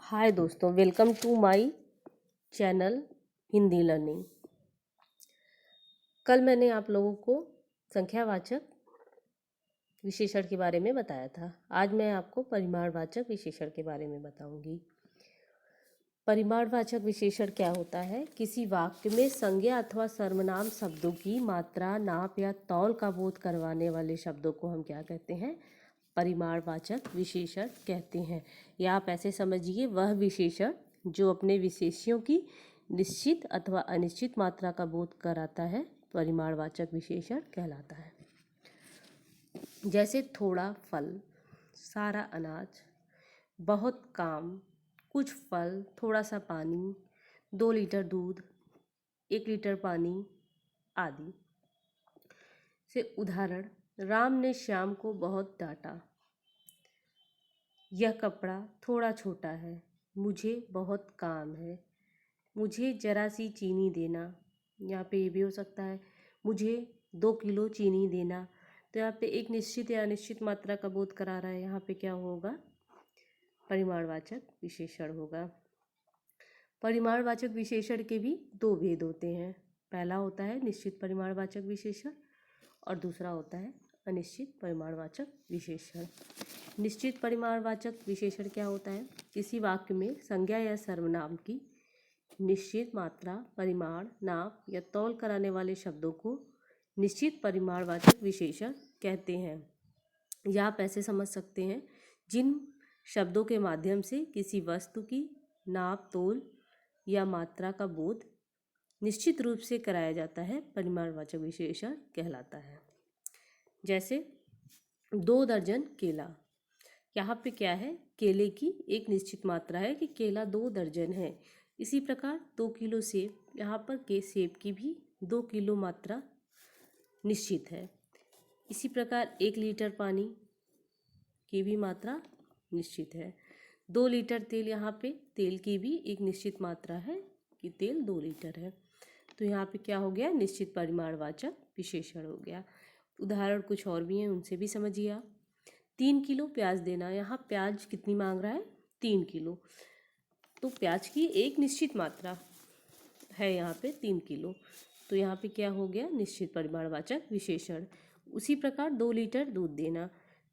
हाय दोस्तों, welcome to my channel Hindi learning. कल मैंने आप लोगों को संख्यावाचक विशेषण के बारे में बताया था। आज मैं आपको परिमाणवाचक विशेषण के बारे में बताऊंगी। परिमाणवाचक विशेषण क्या होता है? किसी वाक्य में संज्ञा अथवा सर्वनाम शब्दों की मात्रा, नाप या तौल का बोध करवाने वाले शब्दों को हम क्या कहते हैं? परिमाणवाचक विशेषण कहते हैं। या आप ऐसे समझिए, वह विशेषण जो अपने विशेष्यों की निश्चित अथवा अनिश्चित मात्रा का बोध कराता है, परिमाणवाचक विशेषण कहलाता है। जैसे थोड़ा फल, सारा अनाज, बहुत काम, कुछ फल, थोड़ा सा पानी, 2 लीटर दूध, 1 लीटर पानी आदि। से उदाहरण, राम ने श्याम को बहुत डांटा। यह कपड़ा थोड़ा छोटा है, मुझे बहुत काम है। मुझे जरा सी चीनी देना। यहाँ पे ये भी हो सकता है, मुझे 2 किलो चीनी देना। तो यहाँ पे एक निश्चित या अनिश्चित मात्रा का बोध करा रहा है। यहाँ पे क्या होगा? परिमाणवाचक विशेषण होगा। परिमाणवाचक विशेषण के भी 2 भेद होते हैं। पहला होता है निश्चित परिमाणवाचक विशेषण और दूसरा होता है अनिश्चित परिमाणवाचक विशेषण। निश्चित परिमाणवाचक विशेषण क्या होता है? किसी वाक्य में संज्ञा या सर्वनाम की निश्चित मात्रा, परिमाण, नाप या तौल कराने वाले शब्दों को निश्चित परिमाणवाचक विशेषण कहते हैं। या आप ऐसे समझ सकते हैं, जिन शब्दों के माध्यम से किसी वस्तु की नाप, तौल या मात्रा का बोध निश्चित रूप से कराया जाता है, परिमाणवाचक विशेषण कहलाता है। जैसे 2 दर्जन केला। यहाँ पे क्या है? केले की एक निश्चित मात्रा है कि केला 2 दर्जन है। इसी प्रकार 2 किलो सेब, यहाँ पर के सेब की भी 2 किलो मात्रा निश्चित है। इसी प्रकार 1 लीटर पानी की भी मात्रा निश्चित है। 2 लीटर तेल, यहाँ पे तेल की भी एक निश्चित मात्रा है कि तेल 2 लीटर है। तो यहाँ पे क्या हो गया? निश्चित परिमाणवाचक विशेषण हो गया। उदाहरण कुछ और भी हैं, उनसे भी समझिए आप। 3 किलो प्याज देना। यहाँ प्याज कितनी मांग रहा है? 3 किलो। तो प्याज की एक निश्चित मात्रा है यहाँ पे 3 किलो। तो यहाँ पे क्या हो गया? निश्चित परिमाणवाचक विशेषण। उसी प्रकार 2 लीटर दूध देना।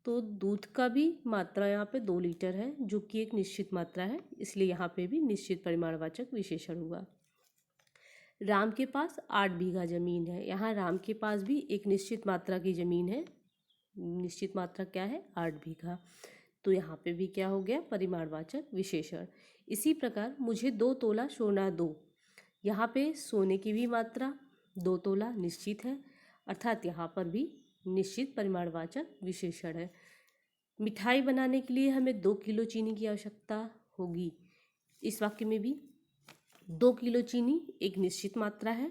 तो दूध का भी मात्रा यहाँ पे 2 लीटर है, जो कि एक निश्चित मात्रा है, इसलिए यहाँ पे भी निश्चित परिमाणवाचक विशेषण हुआ। राम के पास 8 बीघा जमीन है। यहाँ राम के पास भी एक निश्चित मात्रा की जमीन है। निश्चित मात्रा क्या है? 8 बीघा। तो यहाँ पे भी क्या हो गया? परिमाणवाचक विशेषण। इसी प्रकार मुझे 2 तोला सोना दो। यहाँ पे सोने की भी मात्रा 2 तोला निश्चित है, अर्थात यहाँ पर भी निश्चित परिमाणवाचक विशेषण है। मिठाई बनाने के लिए हमें 2 किलो चीनी की आवश्यकता होगी। इस वाक्य में भी 2 किलो चीनी एक निश्चित मात्रा है,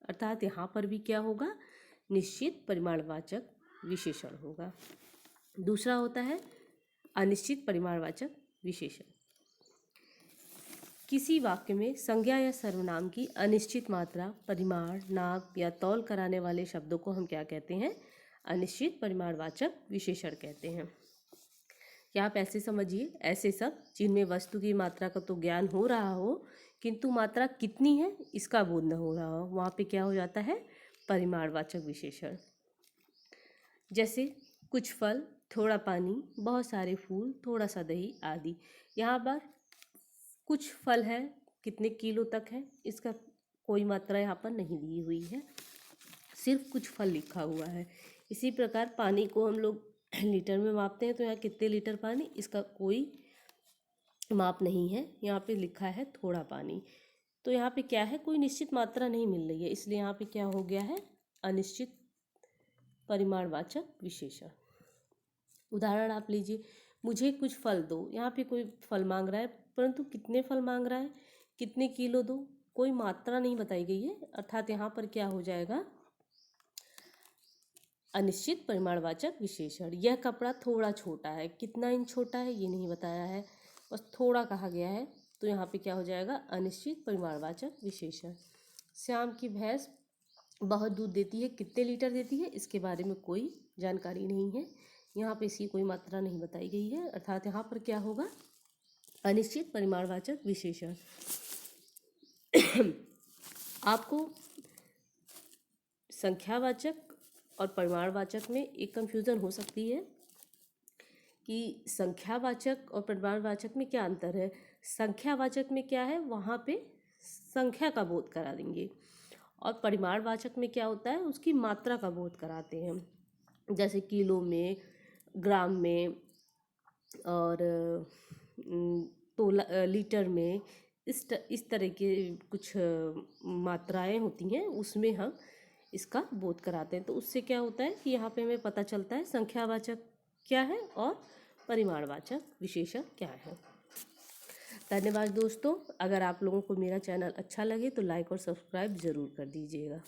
अर्थात यहाँ पर भी क्या होगा? निश्चित परिमाणवाचक विशेषण होगा। दूसरा होता है अनिश्चित परिमाणवाचक विशेषण। किसी वाक्य में संज्ञा या सर्वनाम की अनिश्चित मात्रा, परिमाण, नाप या तौल कराने वाले शब्दों को हम क्या कहते हैं? अनिश्चित परिमाणवाचक विशेषण कहते हैं। या आप ऐसे समझिए, ऐसे सब जिनमें वस्तु की मात्रा का तो ज्ञान हो रहा हो, किंतु मात्रा कितनी है इसका बोध न हो रहा हो, वहाँ पे क्या हो जाता है? परिमाणवाचक विशेषण। जैसे कुछ फल, थोड़ा पानी, बहुत सारे फूल, थोड़ा सा दही आदि। यहाँ पर कुछ फल है, कितने किलो तक है इसका कोई मात्रा यहाँ पर नहीं दी हुई है, सिर्फ कुछ फल लिखा हुआ है। इसी प्रकार पानी को हम लोग लीटर में मापते हैं, तो यहाँ कितने लीटर पानी, इसका कोई माप नहीं है। यहाँ पे लिखा है थोड़ा पानी। तो यहाँ पे क्या है? कोई निश्चित मात्रा नहीं मिल रही है, इसलिए यहाँ पे क्या हो गया है? अनिश्चित परिमाणवाचक विशेषण। उदाहरण आप लीजिए, मुझे कुछ फल दो। यहाँ पे कोई फल मांग रहा है, परंतु कितने फल मांग रहा है, कितने किलो दो, कोई मात्रा नहीं बताई गई है, अर्थात यहाँ पर क्या हो जाएगा? अनिश्चित परिमाणवाचक विशेषण। यह कपड़ा थोड़ा छोटा है, कितना इंच छोटा है ये नहीं बताया है, बस थोड़ा कहा गया है, तो यहाँ पे क्या हो जाएगा? अनिश्चित परिमाणवाचक विशेषण। श्याम की भैंस बहुत दूध देती है, कितने लीटर देती है इसके बारे में कोई जानकारी नहीं है, यहाँ पे इसकी कोई मात्रा नहीं बताई गई है, अर्थात यहाँ पर क्या होगा? अनिश्चित परिमाणवाचक विशेषण। आपको संख्यावाचक और परिमाणवाचक में एक कंफ्यूजन हो सकती है कि संख्यावाचक और परिमाणवाचक में क्या अंतर है। संख्यावाचक में क्या है, वहाँ पे संख्या का बोध करा देंगे, और परिमाणवाचक में क्या होता है, उसकी मात्रा का बोध कराते हैं, जैसे किलो में, ग्राम में और तोला, लीटर में। इस तरह के कुछ मात्राएं होती हैं, उसमें हम इसका बोध कराते हैं। तो उससे क्या होता है कि यहाँ पे हमें पता चलता है संख्यावाचक क्या है और परिमाणवाचक विशेषण क्या है। धन्यवाद दोस्तों। अगर आप लोगों को मेरा चैनल अच्छा लगे तो लाइक और सब्सक्राइब ज़रूर कर दीजिएगा।